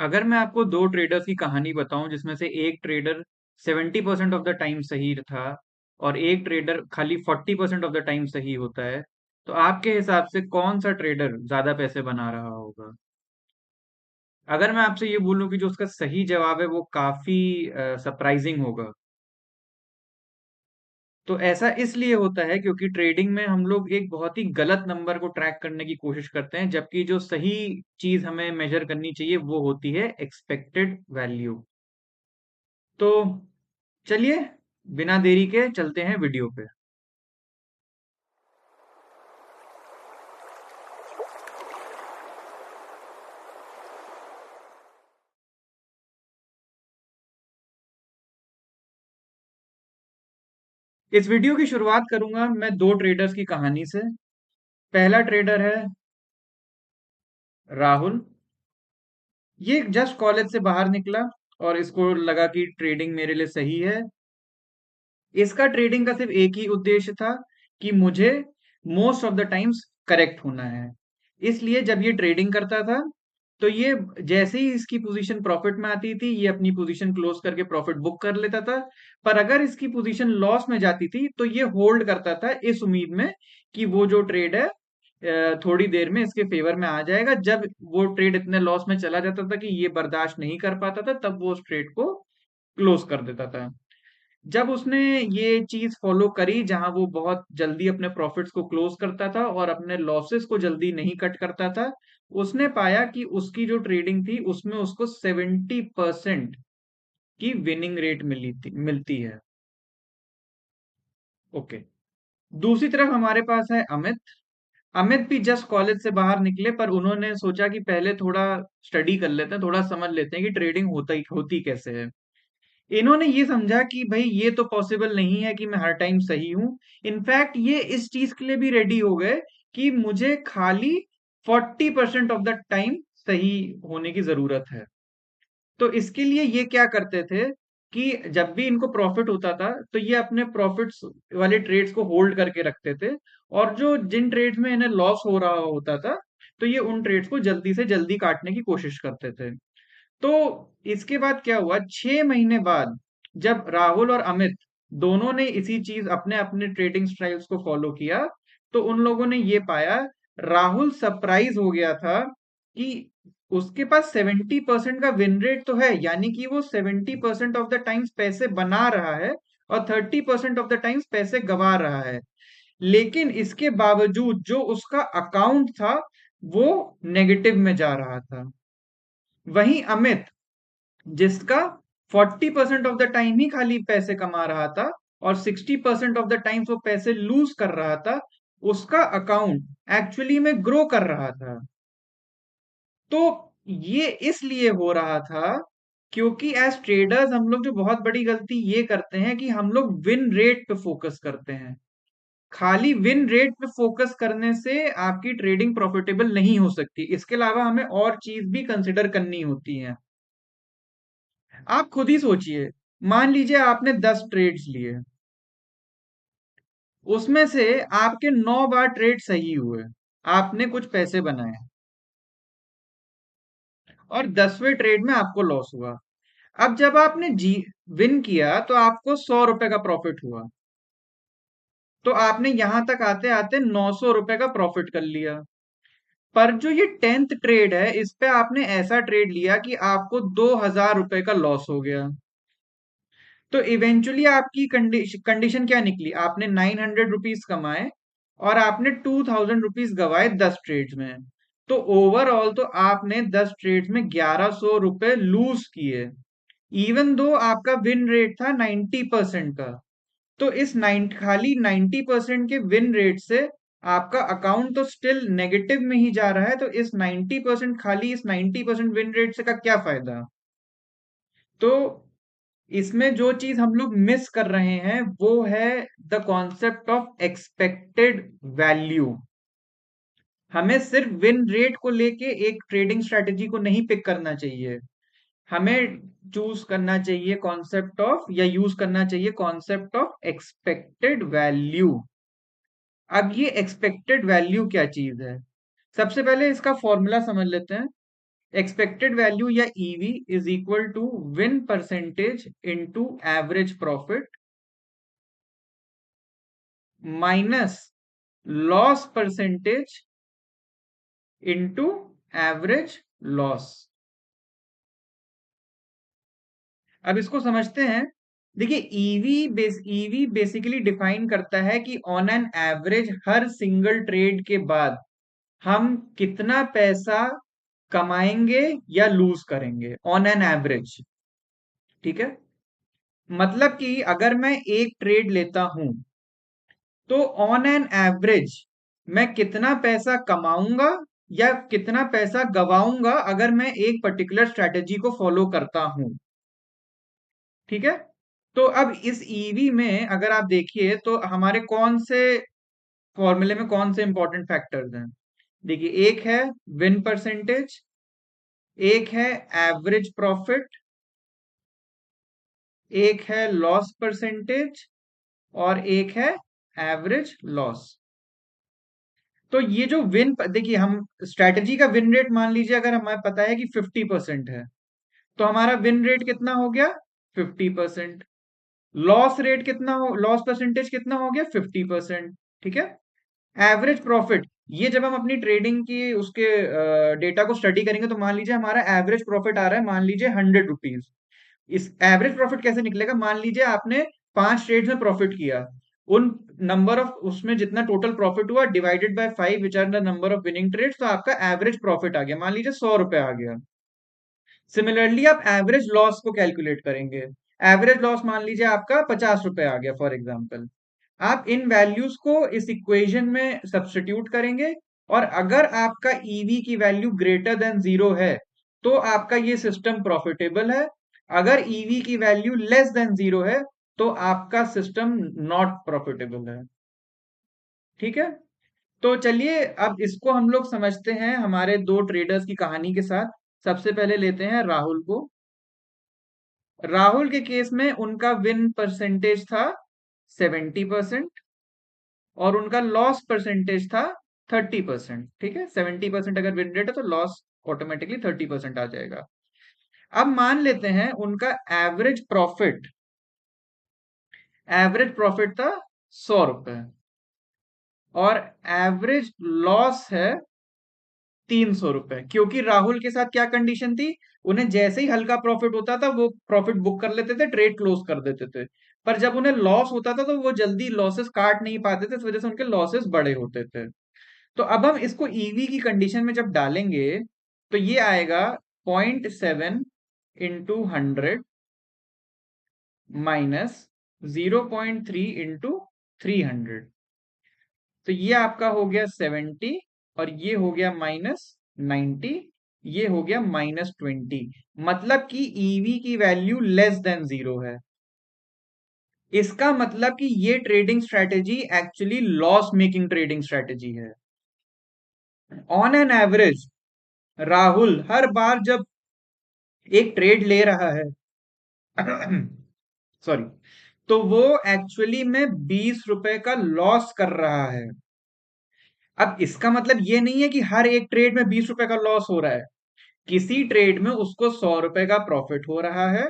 अगर मैं आपको दो ट्रेडर्स की कहानी बताऊं जिसमें से एक ट्रेडर 70% ऑफ द टाइम सही था और एक ट्रेडर खाली 40% ऑफ द टाइम सही होता है, तो आपके हिसाब से कौन सा ट्रेडर ज्यादा पैसे बना रहा होगा? अगर मैं आपसे ये बोलूं कि जो उसका सही जवाब है वो काफी सरप्राइजिंग होगा। तो ऐसा इसलिए होता है क्योंकि ट्रेडिंग में हम लोग एक बहुत ही गलत नंबर को ट्रैक करने की कोशिश करते हैं, जबकि जो सही चीज हमें मेजर करनी चाहिए वो होती है एक्सपेक्टेड वैल्यू। तो चलिए, बिना देरी के चलते हैं वीडियो पे। इस वीडियो की शुरुआत करूंगा मैं दो ट्रेडर्स की कहानी से। पहला ट्रेडर है राहुल। ये जस्ट कॉलेज से बाहर निकला और इसको लगा कि ट्रेडिंग मेरे लिए सही है। इसका ट्रेडिंग का सिर्फ एक ही उद्देश्य था कि मुझे most of the times correct होना है। इसलिए जब ये ट्रेडिंग करता था तो ये जैसे ही इसकी पोजीशन प्रॉफिट में आती थी ये अपनी पोजीशन क्लोज करके प्रॉफिट बुक कर लेता था। पर अगर इसकी पोजीशन लॉस में जाती थी तो ये होल्ड करता था इस उम्मीद में कि वो जो ट्रेड है थोड़ी देर में इसके फेवर में आ जाएगा। जब वो ट्रेड इतने लॉस में चला जाता था कि ये बर्दाश्त नहीं कर पाता था तब वो उस ट्रेड को क्लोज कर देता था। जब उसने ये चीज फॉलो करी जहां वो बहुत जल्दी अपने प्रॉफिट्स को क्लोज करता था और अपने लॉसेस को जल्दी नहीं कट करता था, उसने पाया कि उसकी जो ट्रेडिंग थी उसमें उसको 70% की विनिंग रेट मिलती है। ओके। दूसरी तरफ हमारे पास है अमित। अमित भी जस्ट कॉलेज से बाहर निकले पर उन्होंने सोचा कि पहले थोड़ा स्टडी कर लेते हैं, थोड़ा समझ लेते हैं कि ट्रेडिंग होती कैसे है। इन्होंने ये समझा कि भाई ये तो पॉसिबल नहीं है कि मैं हर टाइम सही हूं। इनफैक्ट ये इस चीज के लिए भी रेडी हो गए कि मुझे खाली 40% ऑफ द टाइम सही होने की जरूरत है। तो इसके लिए ये क्या करते थे कि जब भी इनको प्रॉफिट होता था तो ये अपने प्रॉफिट्स वाले ट्रेड्स को होल्ड करके रखते थे, और जो जिन ट्रेड्स में इन्हें लॉस हो रहा होता था तो ये उन ट्रेड्स को जल्दी से जल्दी काटने की कोशिश करते थे। तो इसके बाद क्या हुआ, 6 महीने बाद जब राहुल और अमित दोनों ने इसी चीज अपने अपने ट्रेडिंग स्टाइल्स को फॉलो किया तो उन लोगों ने ये पाया, राहुल सरप्राइज हो गया था कि उसके पास 70% का विन रेट तो है, यानी कि वो 70% ऑफ द टाइम्स पैसे बना रहा है और 30% ऑफ द टाइम्स पैसे गवा रहा है। लेकिन इसके बावजूद जो उसका अकाउंट था वो नेगेटिव में जा रहा था। वहीं अमित, जिसका 40% ऑफ द टाइम ही खाली पैसे कमा रहा था और 60% ऑफ द टाइम्स वो पैसे लूज कर रहा था, उसका अकाउंट एक्चुअली में ग्रो कर रहा था। तो ये इसलिए हो रहा था क्योंकि एज ट्रेडर्स हम लोग जो बहुत बड़ी गलती ये करते हैं कि हम लोग विन रेट पे फोकस करते हैं। खाली विन रेट पे फोकस करने से आपकी ट्रेडिंग प्रॉफिटेबल नहीं हो सकती, इसके अलावा हमें और चीज भी कंसिडर करनी होती है। आप खुद ही सोचिए, मान लीजिए आपने 10 ट्रेड्स लिए, उसमें से आपके 9 बार ट्रेड सही हुए, आपने कुछ पैसे बनाए, और 10वें ट्रेड में आपको लॉस हुआ। अब जब आपने जी विन किया तो आपको 100 रुपए का प्रॉफिट हुआ। तो आपने यहां तक आते आते 900 रुपए का प्रॉफिट कर लिया। पर जो ये 10th ट्रेड है इस पे आपने ऐसा ट्रेड लिया कि आपको 2000 रुपए का लॉस हो गया। तो इवेंचुअली आपकी कंडीशन क्या निकली, आपने 900 रुपीज कमाए और आपने 2000 रुपीज गवाए 10 ट्रेड्स में। तो ओवरऑल तो आपने 10 ट्रेड्स में 1100 रुपए लूज किए, इवन दो आपका विन रेट था 90% का। तो इस खाली 90% के विन रेट से आपका अकाउंट तो स्टिल नेगेटिव में ही जा रहा है। तो इस 90% खाली इस 90% विन रेट से का क्या फायदा? तो इसमें जो चीज हम लोग मिस कर रहे हैं वो है the concept of expected value. हमें सिर्फ विन रेट को लेके एक ट्रेडिंग स्ट्रेटेजी को नहीं पिक करना चाहिए, हमें चूज करना चाहिए कॉन्सेप्ट ऑफ या यूज करना चाहिए कॉन्सेप्ट ऑफ एक्सपेक्टेड वैल्यू। अब ये एक्सपेक्टेड वैल्यू क्या चीज है, सबसे पहले इसका फॉर्मूला समझ लेते हैं। एक्सपेक्टेड वैल्यू या EV is equal to win percentage into average profit minus loss percentage into average loss. अब इसको समझते हैं। देखिए, ईवी बेसिकली डिफाइन करता है कि on an average her single trade के बाद हम कितना पैसा कमाएंगे या लूज करेंगे ऑन एन एवरेज। ठीक है, मतलब कि अगर मैं एक ट्रेड लेता हूं तो ऑन एन एवरेज मैं कितना पैसा कमाऊंगा या कितना पैसा गवाऊंगा अगर मैं एक पर्टिकुलर स्ट्रेटेजी को फॉलो करता हूं। ठीक है, तो अब इस ईवी में अगर आप देखिए तो हमारे कौन से फॉर्मूले में कौन से इंपॉर्टेंट फैक्टर्स हैं। देखिए, एक है विन परसेंटेज, एक है एवरेज प्रॉफिट, एक है लॉस परसेंटेज और एक है एवरेज लॉस। तो ये जो देखिए, हम स्ट्रैटेजी का विन रेट मान लीजिए अगर हमें पता है कि 50% है तो हमारा विन रेट कितना हो गया, 50%। लॉस रेट कितना हो, लॉस परसेंटेज कितना हो गया, 50%। ठीक है, एवरेज प्रॉफिट, ये जब हम अपनी ट्रेडिंग की उसके डेटा को स्टडी करेंगे तो मान लीजिए हमारा एवरेज प्रॉफिट आ रहा है, मान लीजिए 100 रुपीज। इस एवरेज प्रॉफिट कैसे निकलेगा, मान लीजिए आपने 5 ट्रेड्स में प्रॉफिट किया, उन नंबर ऑफ उसमें जितना टोटल प्रॉफिट हुआ divided by 5 which are the number of winning trades, तो आपका एवरेज प्रॉफिट आ गया, मान लीजिए 100 रुपए आ गया। सिमिलरली आप एवरेज लॉस को कैलकुलेट करेंगे, एवरेज लॉस मान लीजिए आपका 50 रुपए आ गया फॉर एग्जाम्पल। आप इन वैल्यूज को इस इक्वेशन में सब्स्टिट्यूट करेंगे और अगर आपका ईवी की वैल्यू ग्रेटर देन 0 है तो आपका ये सिस्टम प्रॉफिटेबल है, अगर ईवी की वैल्यू लेस देन 0 है तो आपका सिस्टम नॉट प्रॉफिटेबल है। ठीक है, तो चलिए अब इसको हम लोग समझते हैं हमारे दो ट्रेडर्स की कहानी के साथ। सबसे पहले लेते हैं राहुल को। राहुल के केस में उनका विन परसेंटेज था 70% और उनका लॉस परसेंटेज था 30%। ठीक है, 70% अगर विन रेट है तो लॉस ऑटोमेटिकली 30% आ जाएगा। अब मान लेते हैं उनका एवरेज प्रॉफिट था 100 रुपए और एवरेज लॉस है 300 रुपए। क्योंकि राहुल के साथ क्या कंडीशन थी, उन्हें जैसे ही हल्का प्रॉफिट होता था वो प्रॉफिट बुक कर लेते थे, ट्रेड क्लोज कर देते थे। पर जब उन्हें लॉस होता था तो वो जल्दी लॉसेस काट नहीं पाते थे, इस वजह से उनके लॉसेस बड़े होते थे। तो अब हम इसको ईवी की कंडीशन में जब डालेंगे तो ये आएगा 0.7 × 100 माइनस 0.3 × 300। तो ये आपका हो गया 70 और ये हो गया -90, ये हो गया -20। मतलब कि ईवी की वैल्यू लेस देन 0 है। इसका मतलब कि ये trading strategy actually loss making trading strategy है। ऑन एन एवरेज राहुल हर बार जब एक ट्रेड ले रहा है सॉरी, तो वो एक्चुअली में 20 रुपए का लॉस कर रहा है। अब इसका मतलब ये नहीं है कि हर एक ट्रेड में 20 रुपए का लॉस हो रहा है। किसी ट्रेड में उसको 100 रुपए का प्रॉफिट हो रहा है,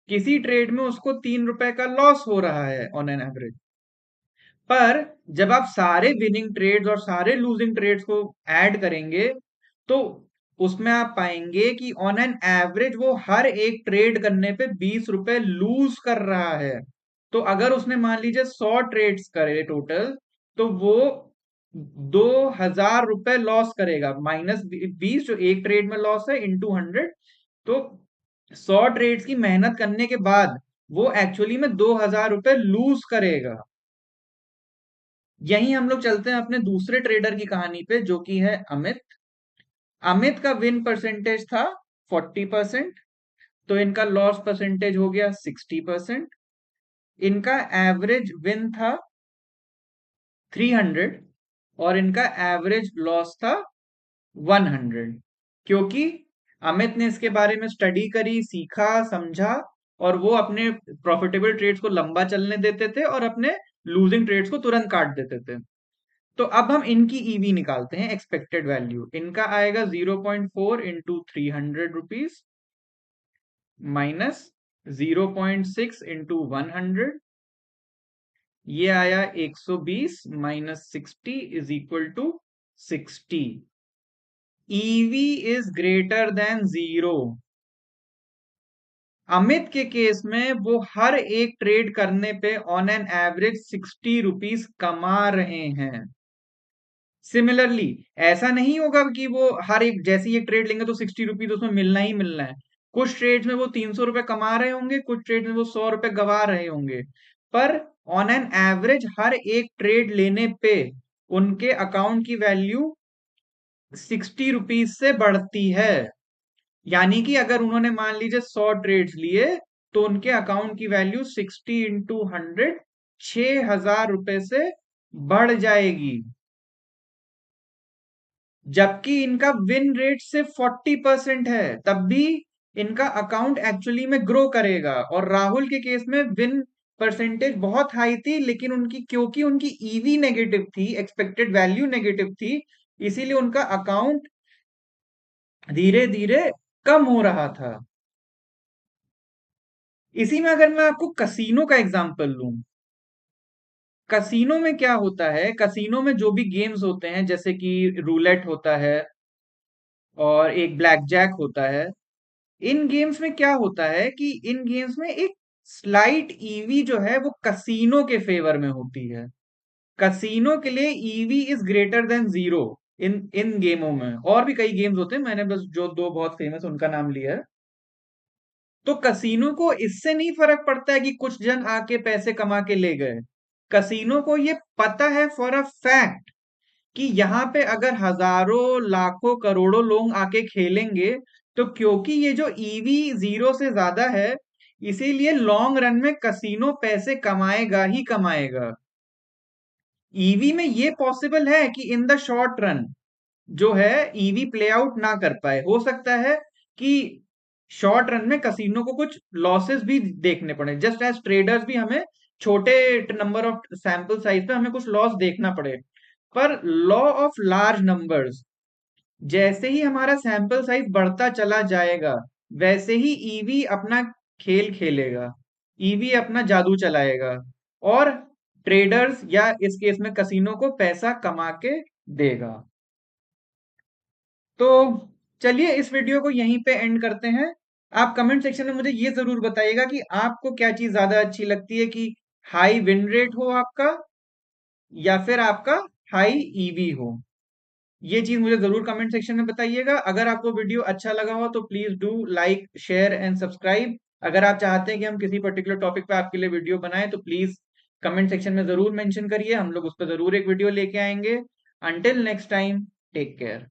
किसी ट्रेड में उसको 3 रुपए का लॉस हो रहा है ऑन एन एवरेज। पर जब आप सारे विनिंग ट्रेड्स और सारे लूजिंग ट्रेड्स को ऐड करेंगे तो उसमें आप पाएंगे कि ऑन एन एवरेज वो हर एक ट्रेड करने पे 20 रुपए लूज कर रहा है। तो अगर उसने मान लीजिए 100 ट्रेड्स करे टोटल तो वो 2000 रुपए लॉस करेगा, -20 जो एक ट्रेड में लॉस है इंटू 100। तो 100 ट्रेड्स की मेहनत करने के बाद वो एक्चुअली में 2000 रुपए लूज करेगा। यहीं हम लोग चलते हैं अपने दूसरे ट्रेडर की कहानी पे जो कि है अमित। अमित का विन परसेंटेज था 40%, तो इनका लॉस परसेंटेज हो गया 60%। इनका एवरेज विन था 300 और इनका एवरेज लॉस था 100। क्योंकि अमित ने इसके बारे में स्टडी करी, सीखा, समझा और वो अपने प्रॉफिटेबल ट्रेड्स को लंबा चलने देते थे और अपने लूजिंग ट्रेड्स को तुरंत काट देते थे। तो अब हम इनकी ईवी निकालते हैं, एक्सपेक्टेड वैल्यू। इनका आएगा 0.4 इंटू 300 रुपीज माइनस 0.6 इंटू 100, ये आया 120 माइनस 60 is equal to 60। EV is greater than 0। Amit के केस में वो हर एक ट्रेड करने पे ऑन एन एवरेज 60 रुपीज कमा रहे हैं। सिमिलरली ऐसा नहीं होगा कि वो हर एक जैसी एक ट्रेड लेंगे तो 60 रुपीज उसमें मिलना ही मिलना है। कुछ ट्रेड्स में वो 300 रुपए कमा रहे होंगे, कुछ ट्रेड्स में वो 100 रुपए गवा रहे होंगे, पर ऑन एन एवरेज हर एक ट्रेड लेने पे उनके अकाउंट की वैल्यू 60 रुपीज से बढ़ती है। यानी कि अगर उन्होंने मान लीजिए 100 ट्रेड्स लिए तो उनके अकाउंट की वैल्यू 60 इंटू 100 6,000 रुपए से बढ़ जाएगी। जबकि इनका विन रेट सिर्फ 40% है, तब भी इनका अकाउंट एक्चुअली में ग्रो करेगा। और राहुल के केस में विन परसेंटेज बहुत हाई थी, लेकिन उनकी क्योंकि उनकी ईवी नेगेटिव थी, एक्सपेक्टेड वैल्यू नेगेटिव थी, इसीलिए उनका अकाउंट धीरे धीरे कम हो रहा था। इसी में अगर मैं आपको कसीनो का एग्जांपल लूं, कसीनो में क्या होता है, कसीनो में जो भी गेम्स होते हैं जैसे कि रूलेट होता है और एक ब्लैक जैक होता है, इन गेम्स में क्या होता है कि इन गेम्स में एक स्लाइट ईवी जो है वो कसीनो के फेवर में होती है। कसीनो के लिए ईवी इज ग्रेटर देन 0 इन इन गेमों में। और भी कई गेम्स होते हैं, मैंने बस जो दो बहुत फेमस उनका नाम लिया है। तो कसीनो को इससे नहीं फर्क पड़ता है कि कुछ जन आके पैसे कमा के ले गए। कसीनो को ये पता है फॉर अ फैक्ट कि यहाँ पे अगर हजारों लाखों करोड़ों लोग आके खेलेंगे, तो क्योंकि ये जो ईवी 0 से ज्यादा है, इसीलिए लॉन्ग रन में कसीनो पैसे कमाएगा ही कमाएगा। ईवी में ये पॉसिबल है कि इन द शॉर्ट रन जो है ईवी प्ले आउट ना कर पाए। हो सकता है कि शॉर्ट रन में कसिनो को कुछ लॉसेस भी देखने पड़े, जस्ट एज ट्रेडर्स भी हमें छोटे नंबर ऑफ सैंपल साइज पे हमें कुछ लॉस देखना पड़े। पर लॉ ऑफ लार्ज नंबर्स, जैसे ही हमारा सैंपल साइज बढ़ता चला जाएगा, वैसे ही ईवी अपना खेल खेलेगा, ईवी अपना जादू चलाएगा और ट्रेडर्स या इस केस में कसिनो को पैसा कमा के देगा। तो चलिए इस वीडियो को यहीं पे एंड करते हैं। आप कमेंट सेक्शन में मुझे ये जरूर बताइएगा कि आपको क्या चीज ज्यादा अच्छी लगती है, कि हाई विन रेट हो आपका या फिर आपका हाई ईवी हो। ये चीज मुझे जरूर कमेंट सेक्शन में बताइएगा। अगर आपको वीडियो अच्छा लगा हो तो please do like share and subscribe. अगर आप चाहते हैं कि हम किसी पर्टिकुलर टॉपिक पे आपके लिए वीडियो बनाएं तो प्लीज कमेंट सेक्शन में जरूर मेंशन करिए, हम लोग उस पर जरूर एक वीडियो लेके आएंगे। Until next time, take care.